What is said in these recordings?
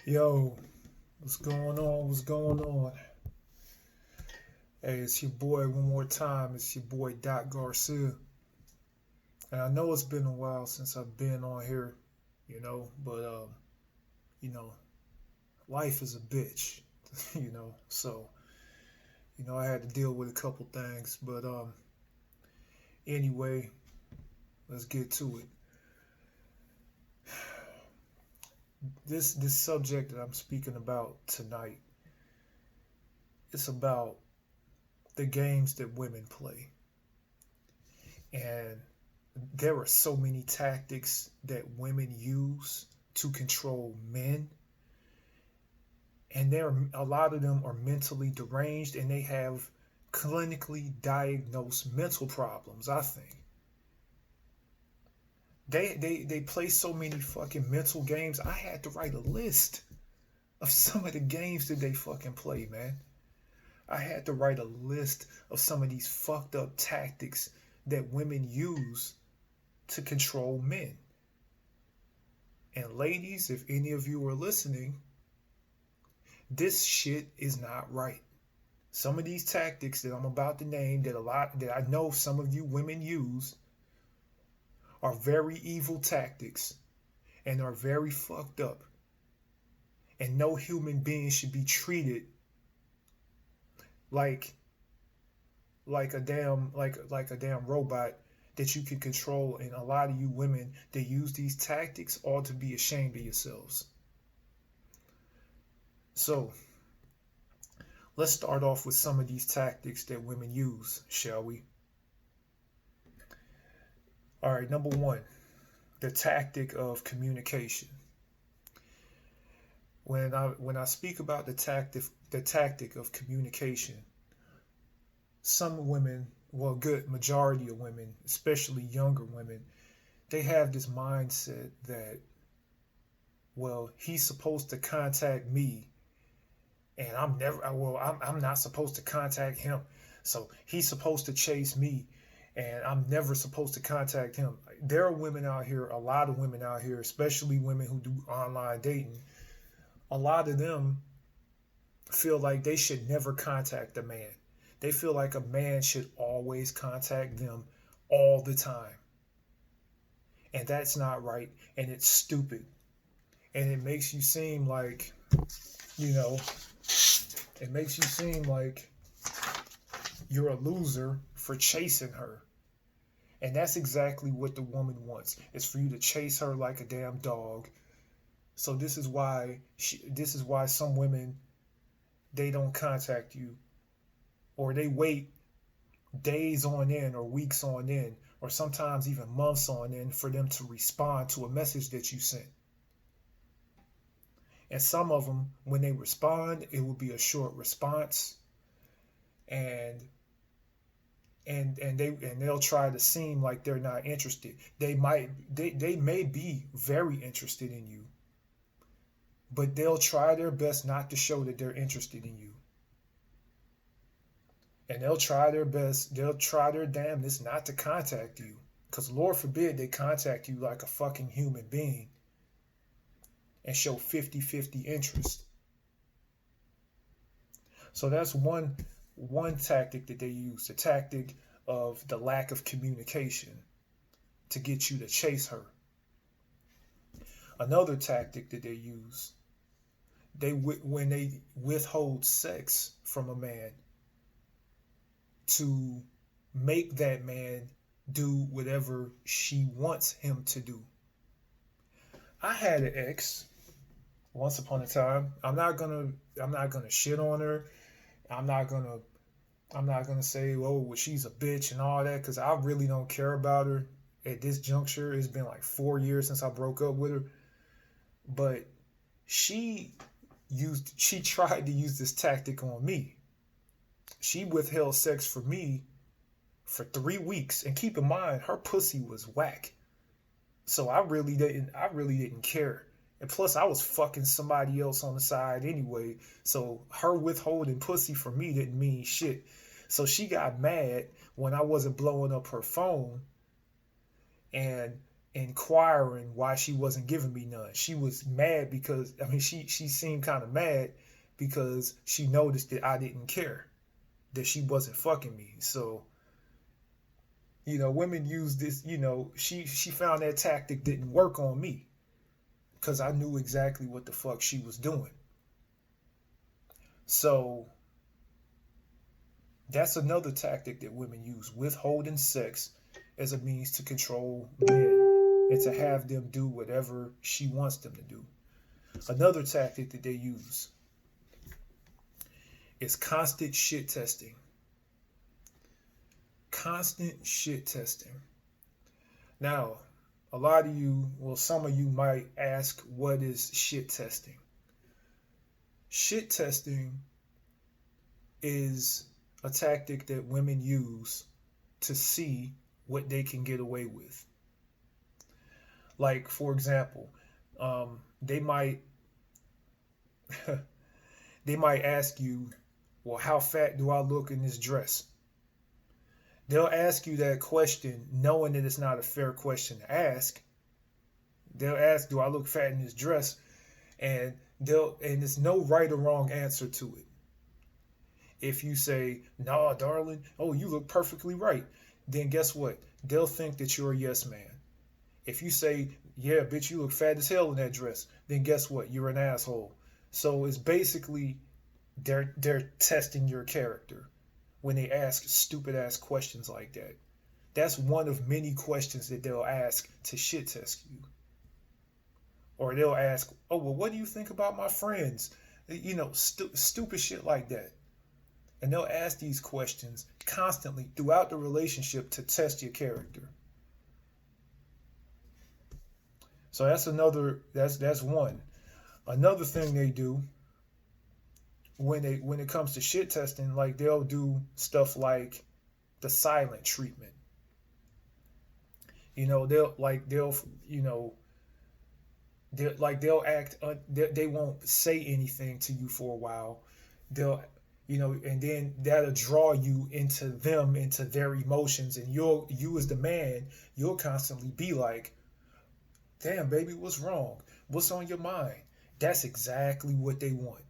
Yo, what's going on? What's going on? Hey, it's your boy one more time. It's your boy Doc Garcia. And I know it's been a while since I've been on here, but you know, life is a bitch, So, I had to deal with a couple things, but anyway, let's get to it. This subject that I'm speaking about tonight, it's about the games that women play. And there are so many tactics that women use to control men, and a lot of them are mentally deranged and they have clinically diagnosed mental problems. I think they play so many fucking mental games. I had to write a list of some of the games that they fucking play, man. I had to write a list of some of these fucked up tactics that women use to control men. And ladies, if any of you are listening, this shit is not right. Some of these tactics that I'm about to name that I know some of you women use are very evil tactics and are very fucked up. And no human being should be treated like a damn robot that you can control. And a lot of you women that use these tactics ought to be ashamed of yourselves. So let's start off with some of these tactics that women use, shall we? All right, number one, the tactic of communication. When I speak about the tactic of communication, some women, well, good majority of women, especially younger women, they have this mindset that, well, he's supposed to contact me, and I'm not supposed to contact him. So he's supposed to chase me, and I'm never supposed to contact him. There are women out here, a lot of women out here, especially women who do online dating. A lot of them feel like they should never contact a man. They feel like a man should always contact them all the time. And that's not right, and it's stupid. And it makes you seem like, it makes you seem like you're a loser for chasing her. And that's exactly what the woman wants, is for you to chase her like a damn dog. So this is why some women, they don't contact you, or they wait days on end or weeks on end, or sometimes even months on end for them to respond to a message that you sent. And some of them, when they respond, it will be a short response, and they'll try to seem like they're not interested. They may be very interested in you, but they'll try their best not to show that they're interested in you. And they'll try their best, they'll try their damnedest not to contact you. Because Lord forbid they contact you like a fucking human being and show 50-50 interest. So that's one tactic that they use, the tactic of the lack of communication to get you to chase her. Another tactic that they use, when they withhold sex from a man to make that man do whatever she wants him to do. I had an ex once upon a time. I'm not gonna shit on her. I'm not gonna say, oh, well, she's a bitch and all that, because I really don't care about her at this juncture. It's been like 4 years since I broke up with her. But she tried to use this tactic on me. She withheld sex for me for 3 weeks. And keep in mind, her pussy was whack. So I really didn't care. And plus, I was fucking somebody else on the side anyway. So her withholding pussy for me didn't mean shit. So she got mad when I wasn't blowing up her phone and inquiring why she wasn't giving me none. She was mad because, I mean, she seemed kind of mad because she noticed that I didn't care, that she wasn't fucking me. So, women use this, she found that tactic didn't work on me because I knew exactly what the fuck she was doing. So that's another tactic that women use, withholding sex as a means to control men and to have them do whatever she wants them to do. Another tactic that they use is constant shit testing. Constant shit testing. Now, a lot of you, well, some of you might ask, what is shit testing? Shit testing is a tactic that women use to see what they can get away with. Like, for example, they might they might ask you, well, how fat do I look in this dress? They'll ask you that question knowing that it's not a fair question to ask. They'll ask, do I look fat in this dress? And there's no right or wrong answer to it. If you say, nah, darling, oh, you look perfectly right, then guess what? They'll think that you're a yes man. If you say, yeah, bitch, you look fat as hell in that dress, then guess what? You're an asshole. So it's basically they're testing your character when they ask stupid ass questions like that. That's one of many questions that they'll ask to shit test you. Or they'll ask, oh, well, what do you think about my friends? Stupid shit like that. And they'll ask these questions constantly throughout the relationship to test your character. So that's one. Another thing they do when it comes to shit testing, like they'll do stuff like the silent treatment. They'll act, they won't say anything to you for a while. And then that'll draw you into their emotions, and you as the man, you'll constantly be like, damn, baby, what's wrong? What's on your mind? That's exactly what they want.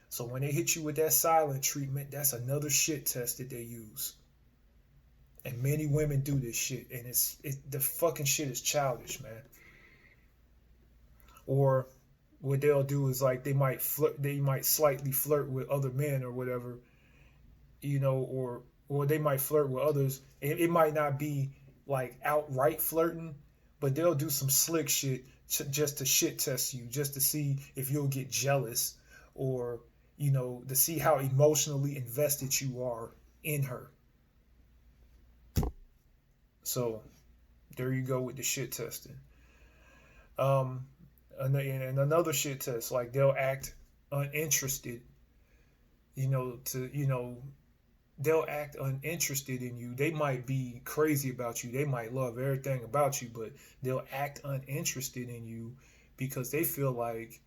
So when they hit you with that silent treatment, that's another shit test that they use. And many women do this shit, and the fucking shit is childish, man. Or what they'll do is like they might slightly flirt with other men or whatever, or they might flirt with others. It might not be like outright flirting, but they'll do some slick shit just to shit test you, just to see if you'll get jealous, or to see how emotionally invested you are in her. So there you go with the shit testing. And another shit test, like they'll act uninterested, they'll act uninterested in you. They might be crazy about you. They might love everything about you, but they'll act uninterested in you because they feel like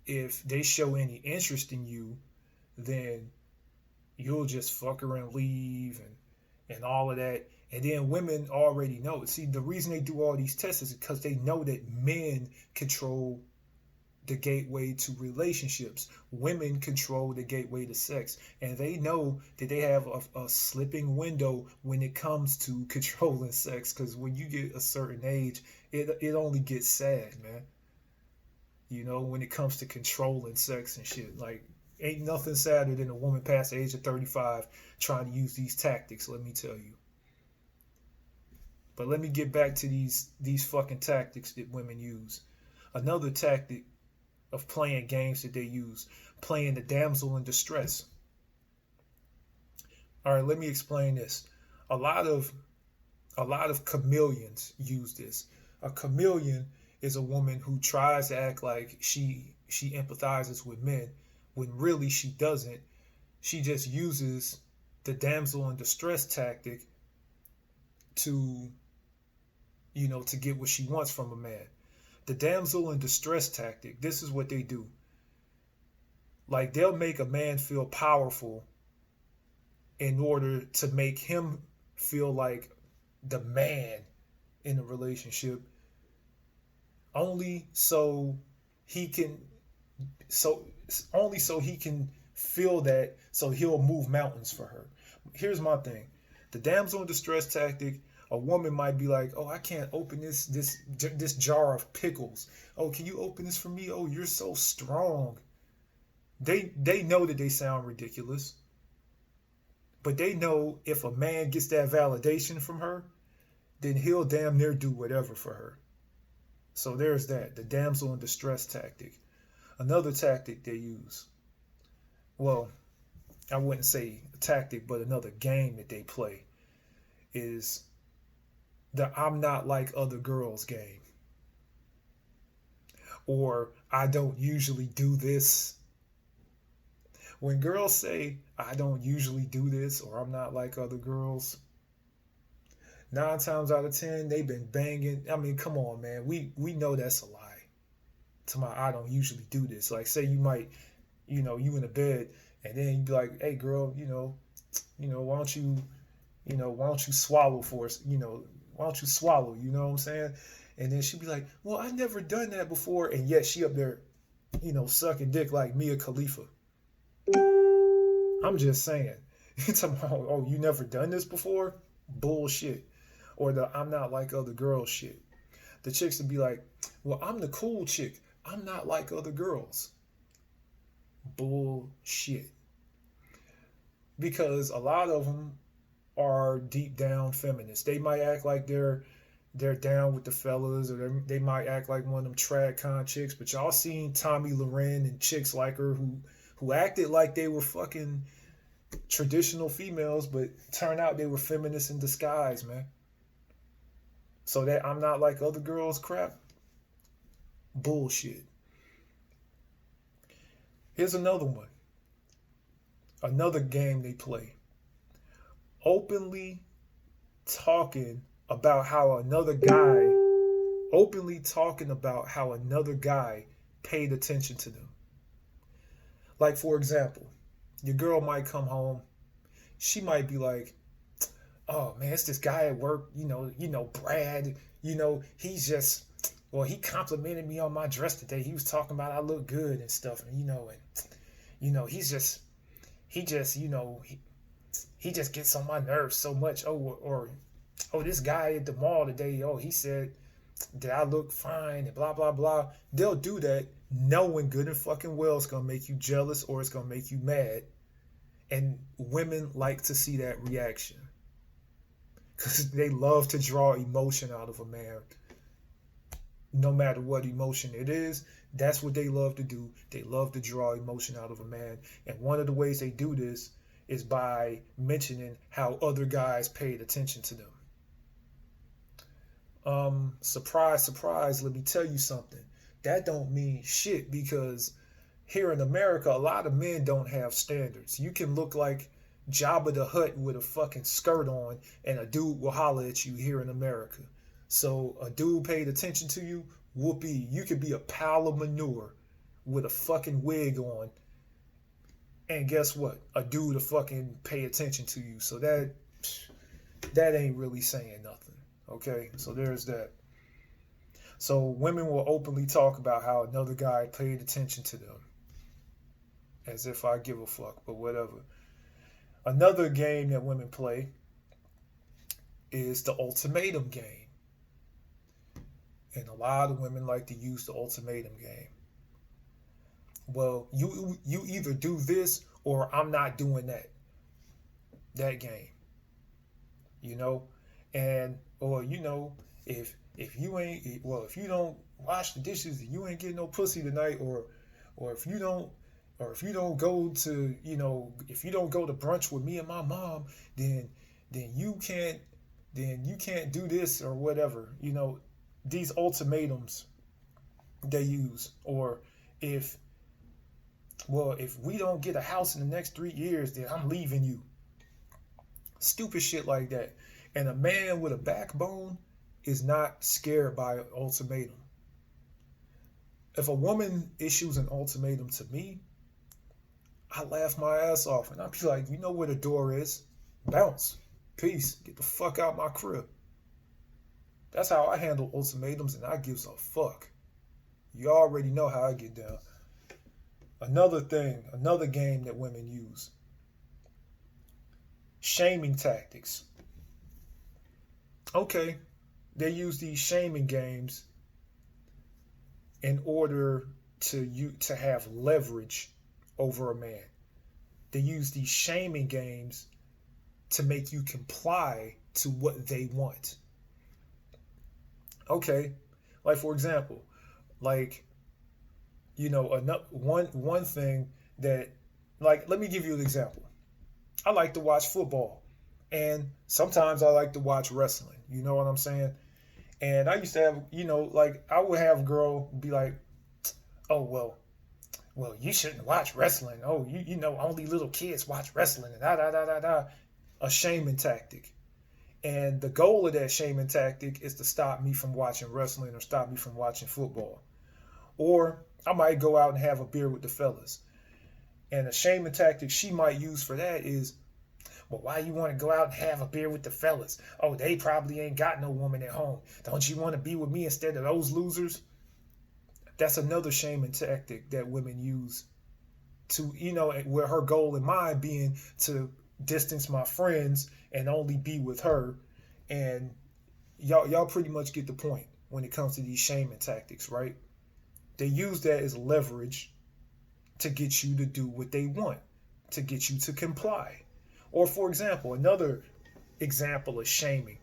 if they show any interest in you, then you'll just fuck her and leave and all of that. And then women already know. See, the reason they do all these tests is because they know that men control the gateway to relationships. Women control the gateway to sex. And they know that they have a slipping window when it comes to controlling sex. Because when you get a certain age, it only gets sad, man. When it comes to controlling sex and shit. Like, ain't nothing sadder than a woman past the age of 35 trying to use these tactics, let me tell you. But let me get back to these fucking tactics that women use. Another tactic of playing games that they use, playing the damsel in distress. All right, let me explain this. A lot of chameleons use this. A chameleon is a woman who tries to act like she empathizes with men when really she doesn't. She just uses the damsel in distress tactic to get what she wants from a man. The damsel in distress tactic, this is what they do. Like, they'll make a man feel powerful in order to make him feel like the man in a relationship only so he can so only so he can feel that, so he'll move mountains for her. Here's my thing. The damsel in distress tactic, a woman might be like, "Oh, I can't open this jar of pickles. Oh, can you open this for me? Oh, you're so strong." They know that they sound ridiculous, but they know if a man gets that validation from her, then he'll damn near do whatever for her. So there's that, the damsel in distress tactic. Another tactic they use, well, I wouldn't say a tactic, but another game that they play is the "I'm not like other girls" game. Or "I don't usually do this." When girls say "I don't usually do this" or "I'm not like other girls," 9 times out of 10 they've been banging. I mean, come on, man. We know that's a lie. To my "I don't usually do this." Like, say you might, you in a bed, and then you be like, "Hey girl, why don't you swallow for us? Why don't you swallow?" You know what I'm saying? And then she'd be like, "Well, I never done that before," and yet she up there, sucking dick like Mia Khalifa. I'm just saying. You talking about, "Oh, you never done this before?" Bullshit. Or the "I'm not like other girls" shit. The chicks would be like, "Well, I'm the cool chick. I'm not like other girls." Bullshit. Because a lot of them are deep down feminists. They might act like they're down with the fellas, or they might act like one of them trad con chicks. But y'all seen Tommy Loren and chicks like her who acted like they were fucking traditional females, but turned out they were feminists in disguise, man. So that "I'm not like other girls" crap, bullshit. Here's another one. Another game they play. Openly talking about how another guy openly talking about how another guy paid attention to them. Like, for example, your girl might come home. She might be like, "Oh man, it's this guy at work, Brad, he's just, well, he complimented me on my dress today. He was talking about I look good and stuff, and he just, he just gets on my nerves so much. Oh, this guy at the mall today, oh, he said that I look fine and blah blah blah." They'll do that knowing good and fucking well it's gonna make you jealous or it's gonna make you mad. And women like to see that reaction because they love to draw emotion out of a man. No matter what emotion it is, that's what they love to do. They love to draw emotion out of a man. And one of the ways they do this is by mentioning how other guys paid attention to them. Surprise, surprise, let me tell you something. That don't mean shit, because here in America, a lot of men don't have standards. You can look like Jabba the Hutt with a fucking skirt on, and a dude will holler at you here in America. So a dude paid attention to you, whoopee. You could be a pile of manure with a fucking wig on, and guess what? A dude to fucking pay attention to you. So that ain't really saying nothing. Okay, so there's that. So women will openly talk about how another guy paid attention to them. As if I give a fuck, but whatever. Another game that women play is the ultimatum game. And a lot of women like to use the ultimatum game. Well, you either do this or I'm not doing that. That game. And or if you don't wash the dishes, you ain't getting no pussy tonight, or if you don't go to brunch with me and my mom, then you can't do this or whatever. These ultimatums they use. Or if we don't get a house in the next 3 years, then I'm leaving you. Stupid shit like that. And a man with a backbone is not scared by an ultimatum. If a woman issues an ultimatum to me, I laugh my ass off and I'll be like, "You know where the door is. Bounce. Peace. Get the fuck out my crib." That's how I handle ultimatums, and I gives a fuck. You already know how I get down. Another thing, another game that women use, shaming tactics. Okay, they use these shaming games in order to have leverage over a man. They use these shaming games to make you comply to what they want. Okay, like for example, like one thing that, like, let me give you an example. I like to watch football, and sometimes I like to watch wrestling. You know what I'm saying? And I used to have, like I would have a girl be like, "Oh well, you shouldn't watch wrestling. Oh, only little kids watch wrestling." And da da da da da. A shaming tactic. And the goal of that shaming tactic is to stop me from watching wrestling or stop me from watching football. Or I might go out and have a beer with the fellas. And a shaming tactic she might use for that is, well, why you want to go out and have a beer with the fellas? Oh, they probably ain't got no woman at home. Don't you want to be with me instead of those losers? That's another shaming tactic that women use to, where her goal in mind being to distance my friends and only be with her. And y'all pretty much get the point when it comes to these shaming tactics, right? They use that as leverage to get you to do what they want, to get you to comply. Or for example, another example of shaming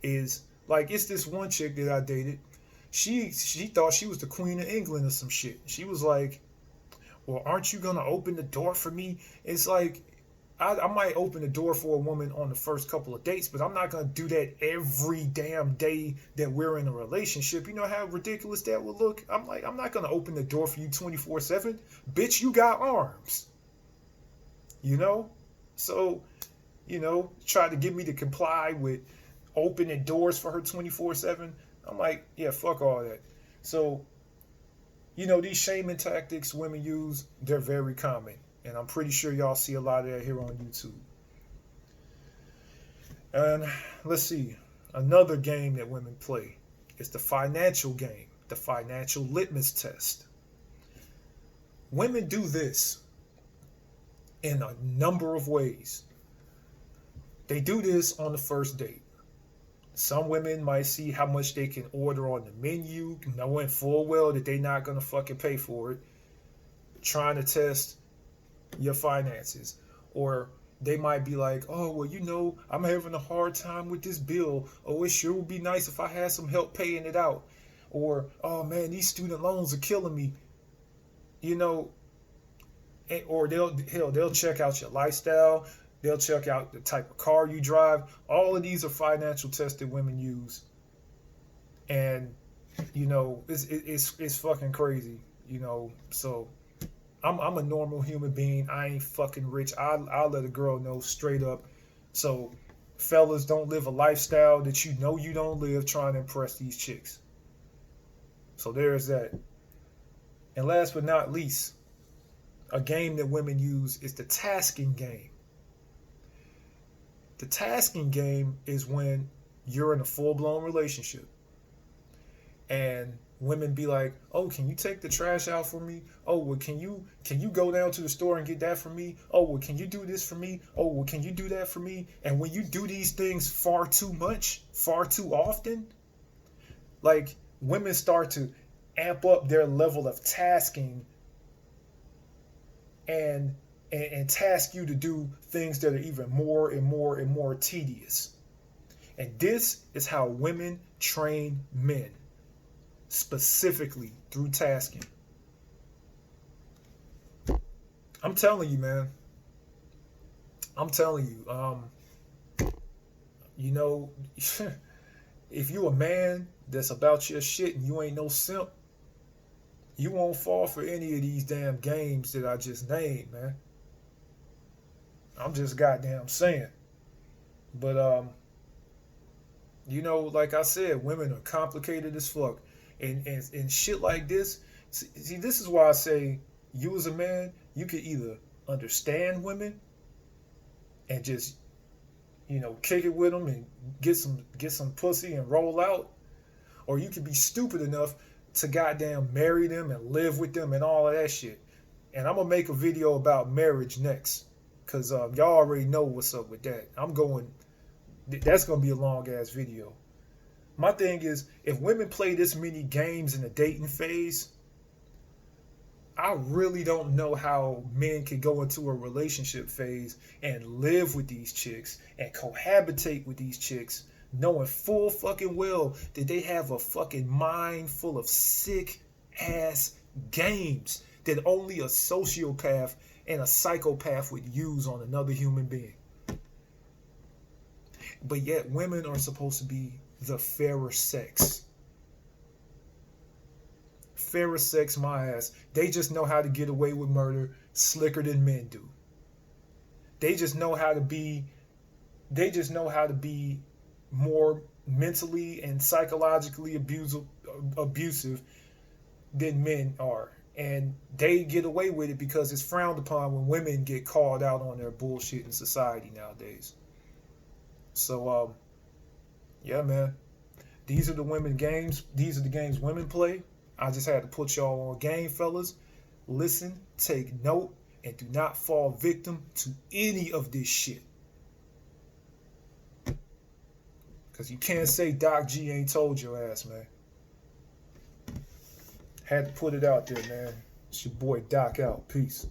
is, like, it's this one chick that I dated. She thought she was the Queen of England or some shit. She was like, well, aren't you gonna open the door for me? It's like, I might open the door for a woman on the first couple of dates, but I'm not gonna do that every damn day that we're in a relationship. You know how ridiculous that would look? I'm like, I'm not gonna open the door for you 24/7. Bitch, you got arms. You know? So, try to get me to comply with opening doors for her 24/7. I'm like, yeah, fuck all that. So, these shaming tactics women use, they're very common. And I'm pretty sure y'all see a lot of that here on YouTube. And let's see, another game that women play is the financial game, the financial litmus test. Women do this in a number of ways. They do this on the first date. Some women might see how much they can order on the menu, knowing full well that they're not going to fucking pay for it, trying to test your finances. Or they might be like, oh, well, I'm having a hard time with this bill. Oh, it sure would be nice if I had some help paying it out. Or, oh man, these student loans are killing me. Or they'll check out your lifestyle. They'll check out the type of car you drive. All of these are financial tests that women use. And, it's fucking crazy, so I'm a normal human being. I ain't fucking rich. I'll let a girl know straight up. So, fellas, don't live a lifestyle that you don't live trying to impress these chicks. So there's that. And last but not least, a game that women use is the tasking game. The tasking game is when you're in a full-blown relationship and women be like, oh, can you take the trash out for me? Oh, well, can you go down to the store and get that for me? Oh, well, can you do this for me? Oh, well, can you do that for me? And when you do these things far too much, far too often, like, women start to amp up their level of tasking and task you to do things that are even more and more and more tedious. And this is how women train men, specifically through tasking. I'm telling you, man. I'm telling you. If you a man that's about your shit and you ain't no simp, you won't fall for any of these damn games that I just named, man. I'm just goddamn saying. But like I said, women are complicated as fuck. And shit like this. See, this is why I say, you as a man, you can either understand women and just, kick it with them and get some pussy and roll out, or you can be stupid enough to goddamn marry them and live with them and all of that shit. And I'm gonna make a video about marriage next, cause y'all already know what's up with that. That's gonna be a long ass video. My thing is, if women play this many games in the dating phase, I really don't know how men can go into a relationship phase and live with these chicks and cohabitate with these chicks, knowing full fucking well that they have a fucking mind full of sick ass games that only a sociopath and a psychopath would use on another human being. But yet women are supposed to be the fairer sex. Fairer sex, my ass. They just know how to get away with murder slicker than men do. They just know how to be more mentally and psychologically abusive than men are. And they get away with it because it's frowned upon when women get called out on their bullshit in society nowadays. So, yeah, man. These are the women games. These are the games women play. I just had to put y'all on game, fellas. Listen, take note, and do not fall victim to any of this shit. Because you can't say Doc G ain't told your ass, man. Had to put it out there, man. It's your boy Doc out. Peace.